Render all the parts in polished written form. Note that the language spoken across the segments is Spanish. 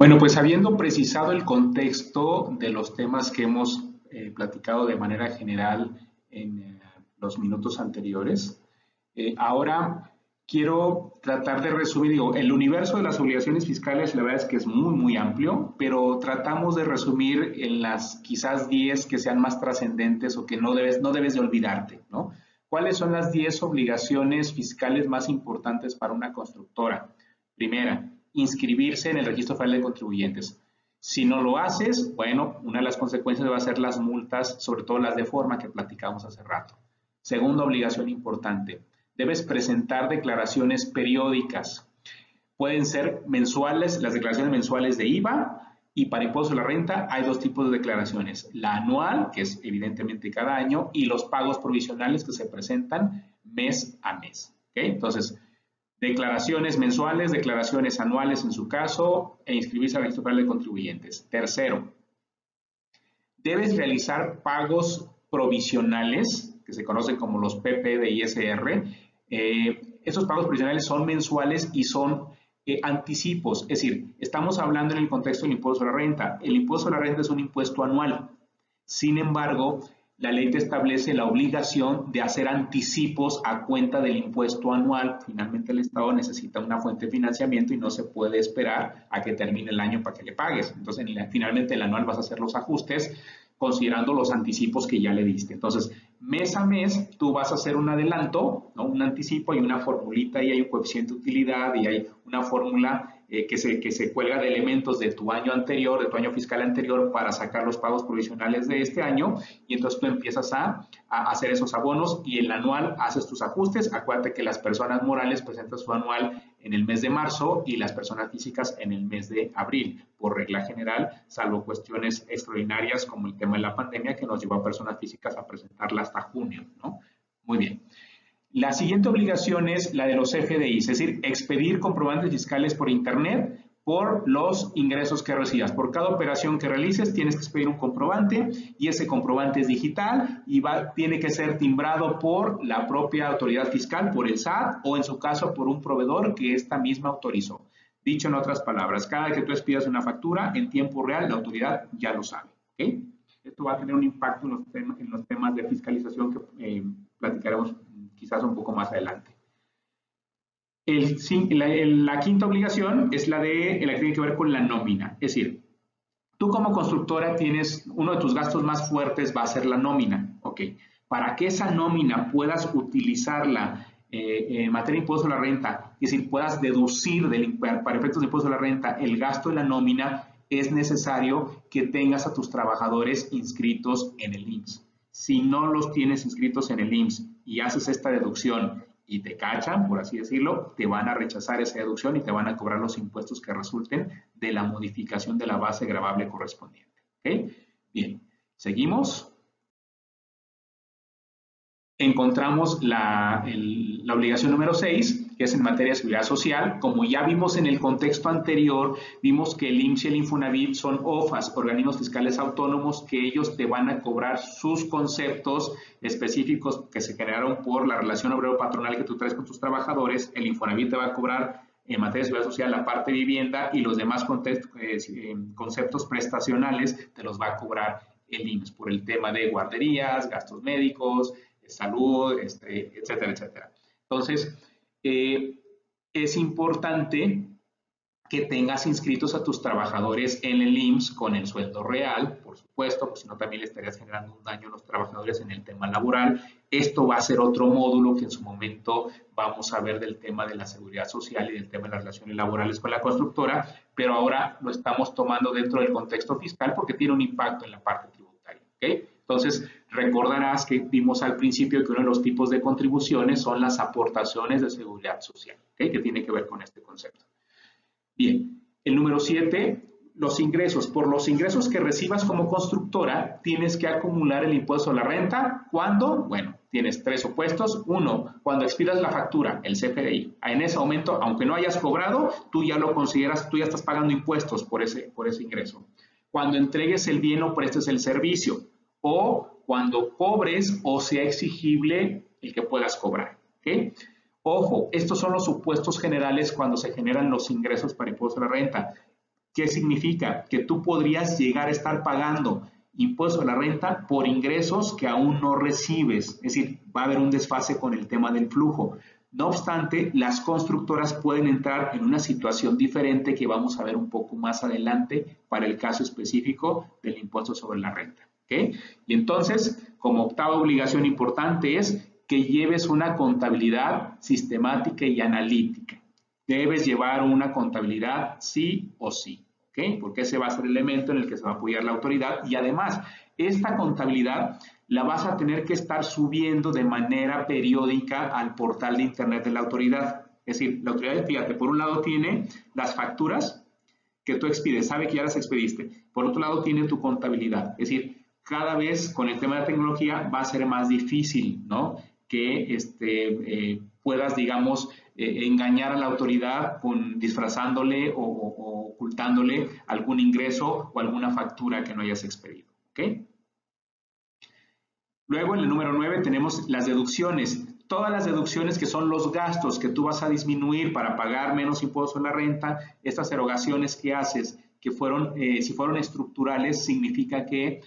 Bueno, pues habiendo precisado el contexto de los temas que hemos platicado de manera general en los minutos anteriores, ahora quiero tratar de resumir, digo, el universo de las obligaciones fiscales, la verdad es que es muy, muy amplio, pero tratamos de resumir en las quizás 10 que sean más trascendentes o que no debes de olvidarte, ¿no? ¿Cuáles son las 10 obligaciones fiscales más importantes para una constructora? Primera, inscribirse en el Registro Federal de Contribuyentes. Si no lo haces, bueno, una de las consecuencias va a ser las multas, sobre todo las de forma que platicamos hace rato. Segunda obligación importante, debes presentar declaraciones periódicas. Pueden ser mensuales, las declaraciones mensuales de IVA, y para impuestos a la renta hay dos tipos de declaraciones, la anual, que es evidentemente cada año, y los pagos provisionales que se presentan mes a mes. ¿Okay? Entonces, declaraciones mensuales, declaraciones anuales en su caso, e inscribirse al Registro Federal de Contribuyentes. Tercero, debes realizar pagos provisionales, que se conocen como los PP de ISR. Esos pagos provisionales son mensuales y son anticipos, es decir, estamos hablando en el contexto del impuesto a la renta. El impuesto a la renta es un impuesto anual. Sin embargo, la ley te establece la obligación de hacer anticipos a cuenta del impuesto anual. Finalmente el Estado necesita una fuente de financiamiento y no se puede esperar a que termine el año para que le pagues. Entonces, finalmente el anual vas a hacer los ajustes considerando los anticipos que ya le diste. Entonces, mes a mes tú vas a hacer un adelanto, ¿no? Un anticipo, hay una formulita y hay un coeficiente de utilidad y hay una fórmula que se cuelga de elementos de tu año anterior, de tu año fiscal anterior para sacar los pagos provisionales de este año y entonces tú empiezas a hacer esos abonos y el anual haces tus ajustes. Acuérdate que las personas morales presentan su anual en el mes de marzo y las personas físicas en el mes de abril, por regla general, salvo cuestiones extraordinarias como el tema de la pandemia que nos llevó a personas físicas a presentarla hasta junio, ¿no? Muy bien. La siguiente obligación es la de los FDIs, es decir, expedir comprobantes fiscales por internet por los ingresos que recibas. Por cada operación que realices tienes que expedir un comprobante y ese comprobante es digital y tiene que ser timbrado por la propia autoridad fiscal, por el SAT o en su caso por un proveedor que esta misma autorizó. Dicho en otras palabras, cada vez que tú expidas una factura en tiempo real, la autoridad ya lo sabe. ¿Okay? Esto va a tener un impacto en los temas de fiscalización que platicaremos quizás un poco más adelante. La quinta obligación es la que tiene que ver con la nómina. Es decir, tú como constructora tienes, uno de tus gastos más fuertes va a ser la nómina. ¿Ok? Para que esa nómina puedas utilizarla en materia de impuesto a la renta, es decir, puedas deducir para efectos de impuesto a la renta el gasto de la nómina, es necesario que tengas a tus trabajadores inscritos en el IMSS. Si no los tienes inscritos en el IMSS y haces esta deducción y te cachan, por así decirlo, te van a rechazar esa deducción y te van a cobrar los impuestos que resulten de la modificación de la base gravable correspondiente. ¿Ok? Bien, seguimos. Encontramos la obligación número 6, que es en materia de seguridad social. Como ya vimos en el contexto anterior, vimos que el IMSS y el Infonavit son OFAs, organismos fiscales autónomos, que ellos te van a cobrar sus conceptos específicos que se generaron por la relación obrero-patronal que tú traes con tus trabajadores. El Infonavit te va a cobrar en materia de seguridad social la parte de vivienda y los demás conceptos prestacionales te los va a cobrar el IMSS por el tema de guarderías, gastos médicos, salud, etcétera, etcétera. Entonces, es importante que tengas inscritos a tus trabajadores en el IMSS con el sueldo real, por supuesto, porque si no también le estarías generando un daño a los trabajadores en el tema laboral. Esto va a ser otro módulo que en su momento vamos a ver del tema de la seguridad social y del tema de las relaciones laborales con la constructora, pero ahora lo estamos tomando dentro del contexto fiscal porque tiene un impacto en la parte tributaria. ¿Okay? Entonces, recordarás que vimos al principio que uno de los tipos de contribuciones son las aportaciones de seguridad social, ¿okay? Que tiene que ver con este concepto. Bien, el número 7, los ingresos. Por los ingresos que recibas como constructora, tienes que acumular el impuesto a la renta. ¿Cuándo? Bueno, tienes 3 opuestos. Uno, cuando expidas la factura, el CFDI. En ese momento, aunque no hayas cobrado, tú ya lo consideras, tú ya estás pagando impuestos por ese ingreso. Cuando entregues el bien o prestes el servicio, o cuando cobres o sea exigible el que puedas cobrar. ¿Okay? Ojo, estos son los supuestos generales cuando se generan los ingresos para impuesto a la renta. ¿Qué significa? Que tú podrías llegar a estar pagando impuesto a la renta por ingresos que aún no recibes. Es decir, va a haber un desfase con el tema del flujo. No obstante, las constructoras pueden entrar en una situación diferente que vamos a ver un poco más adelante para el caso específico del impuesto sobre la renta. ¿Okay? Y entonces, como octava obligación importante es que lleves una contabilidad sistemática y analítica. Debes llevar una contabilidad sí o sí. ¿Okay? Porque ese va a ser el elemento en el que se va a apoyar la autoridad y además esta contabilidad la vas a tener que estar subiendo de manera periódica al portal de internet de la autoridad. Es decir, la autoridad, fíjate, por un lado tiene las facturas que tú expides, sabe que ya las expediste. Por otro lado tiene tu contabilidad. Es decir, cada vez con el tema de la tecnología va a ser más difícil, ¿no? Que puedas, digamos, engañar a la autoridad disfrazándole o ocultándole algún ingreso o alguna factura que no hayas expedido. ¿Ok? Luego, en el número 9 tenemos las deducciones. Todas las deducciones que son los gastos que tú vas a disminuir para pagar menos impuestos a la renta, estas erogaciones que haces, que fueron, si fueron estructurales, significa que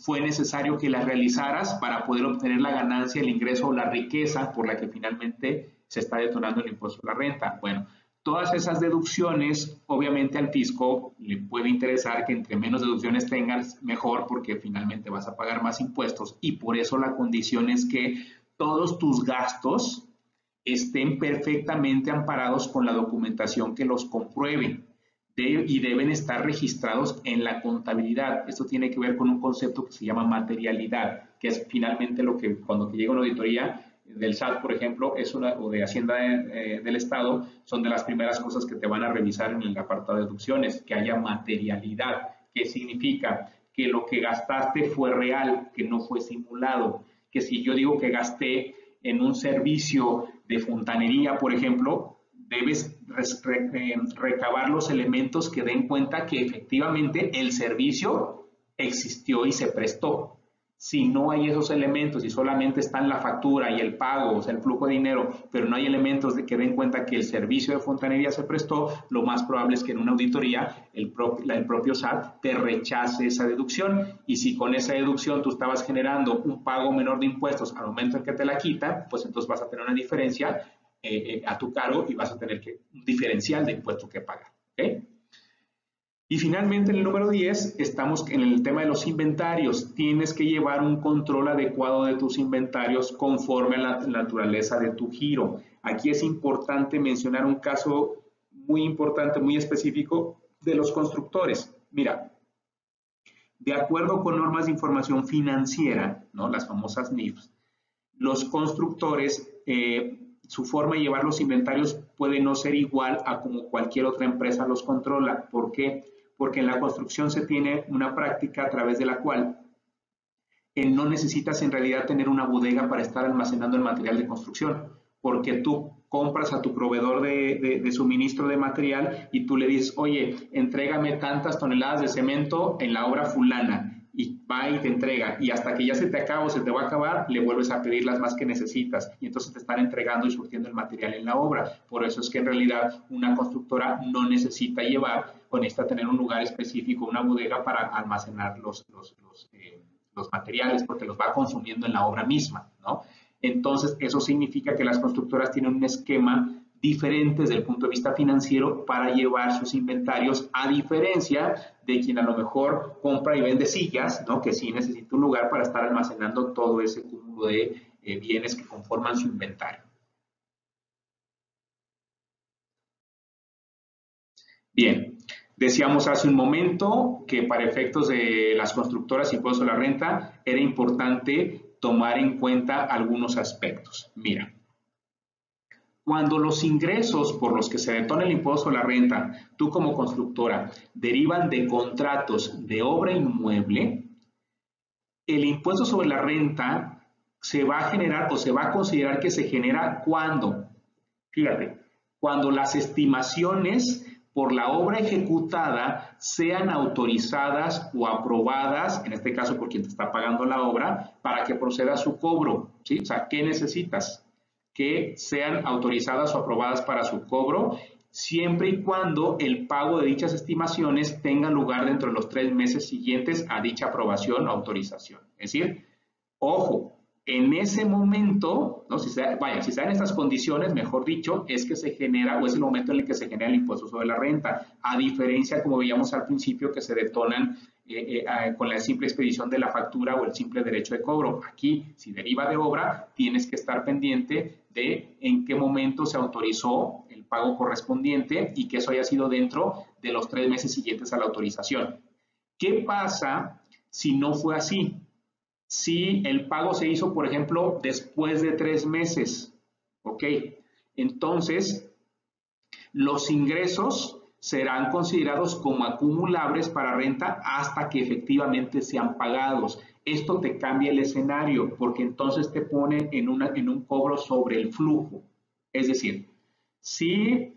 fue necesario que las realizaras para poder obtener la ganancia, el ingreso o la riqueza por la que finalmente se está detonando el impuesto a la renta. Bueno, todas esas deducciones, obviamente al fisco le puede interesar que entre menos deducciones tengas, mejor, porque finalmente vas a pagar más impuestos y por eso la condición es que todos tus gastos estén perfectamente amparados con la documentación que los compruebe y deben estar registrados en la contabilidad. Esto tiene que ver con un concepto que se llama materialidad, que es finalmente lo que cuando te llega una auditoría del SAT, por ejemplo, o de Hacienda del Estado, son de las primeras cosas que te van a revisar en el apartado de deducciones, que haya materialidad. ¿Qué significa? Que lo que gastaste fue real, que no fue simulado. Que si yo digo que gasté en un servicio de fontanería, por ejemplo, debes recabar los elementos que den cuenta que efectivamente el servicio existió y se prestó. Si no hay esos elementos y solamente están la factura y el pago, o sea, el flujo de dinero, pero no hay elementos que den cuenta que el servicio de fontanería se prestó, lo más probable es que en una auditoría el propio SAT te rechace esa deducción. Y si con esa deducción tú estabas generando un pago menor de impuestos al momento en que te la quitan, pues entonces vas a tener una diferencia a tu cargo y vas a tener un diferencial de impuesto que pagar. ¿Okay? Y finalmente, en el número 10, estamos en el tema de los inventarios. Tienes que llevar un control adecuado de tus inventarios conforme a la naturaleza de tu giro. Aquí es importante mencionar un caso muy importante, muy específico de los constructores. Mira, de acuerdo con normas de información financiera, ¿no? Las famosas NIFs, los constructores, su forma de llevar los inventarios puede no ser igual a como cualquier otra empresa los controla. ¿Por qué? Porque en la construcción se tiene una práctica a través de la cual no necesitas en realidad tener una bodega para estar almacenando el material de construcción, porque tú compras a tu proveedor de suministro de material y tú le dices, oye, entrégame tantas toneladas de cemento en la obra fulana, y va y te entrega, y hasta que ya se te acaba o se te va a acabar, le vuelves a pedir las más que necesitas, y entonces te están entregando y surtiendo el material en la obra. Por eso es que en realidad una constructora no necesita llevar o necesita tener un lugar específico, una bodega para almacenar los materiales, porque los va consumiendo en la obra misma, ¿no? Entonces, eso significa que las constructoras tienen un esquema diferente desde el punto de vista financiero para llevar sus inventarios, a diferencia de quien a lo mejor compra y vende sillas, ¿no? Que sí necesita un lugar para estar almacenando todo ese cúmulo de bienes que conforman su inventario. Bien, decíamos hace un momento que para efectos de las constructoras y impuestos a la renta era importante tomar en cuenta algunos aspectos. Mira, cuando los ingresos por los que se detona el impuesto a la renta, tú como constructora, derivan de contratos de obra inmueble, el impuesto sobre la renta se va a generar o se va a considerar que se genera cuando, fíjate, cuando las estimaciones por la obra ejecutada sean autorizadas o aprobadas, en este caso por quien te está pagando la obra, para que proceda a su cobro, ¿sí? O sea, ¿qué necesitas? Que sean autorizadas o aprobadas para su cobro. siempre y cuando el pago de dichas estimaciones tenga lugar dentro de los 3 meses siguientes a dicha aprobación o autorización. Es decir, ojo, en ese momento, ¿no? si se dan estas condiciones, mejor dicho, es que se genera, o es el momento en el que se genera el impuesto sobre la renta, a diferencia, como veíamos al principio, que se detonan con la simple expedición de la factura o el simple derecho de cobro. Aquí, si deriva de obra, tienes que estar pendiente de en qué momento se autorizó el pago correspondiente y que eso haya sido dentro de los 3 meses siguientes a la autorización. ¿Qué pasa si no fue así? Si el pago se hizo, por ejemplo, después de 3 meses, ¿ok? Entonces, los ingresos serán considerados como acumulables para renta hasta que efectivamente sean pagados. Esto te cambia el escenario porque entonces te pone en un cobro sobre el flujo. Es decir, si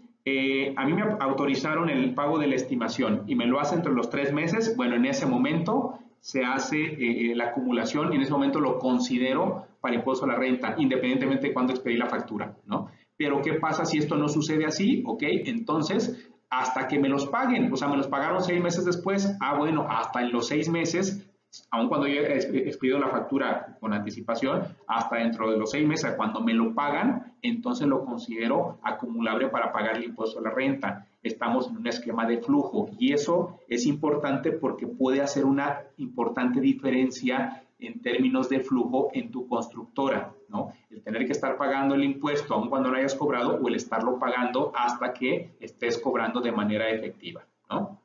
a mí me autorizaron el pago de la estimación y me lo hace entre los 3 meses, bueno, en ese momento se hace la acumulación y en ese momento lo considero para impuesto a la renta, independientemente de cuándo expedí la factura, ¿no? Pero ¿qué pasa si esto no sucede así? Ok, entonces, hasta que me los paguen, o sea, me los pagaron 6 meses después, bueno, hasta en los 6 meses, aun cuando yo he expedido la factura con anticipación, hasta dentro de los 6 meses, cuando me lo pagan, entonces lo considero acumulable para pagar el impuesto a la renta. Estamos en un esquema de flujo y eso es importante porque puede hacer una importante diferencia en términos de flujo en tu constructora, ¿no? El tener que estar pagando el impuesto aun cuando lo hayas cobrado o el estarlo pagando hasta que estés cobrando de manera efectiva, ¿no?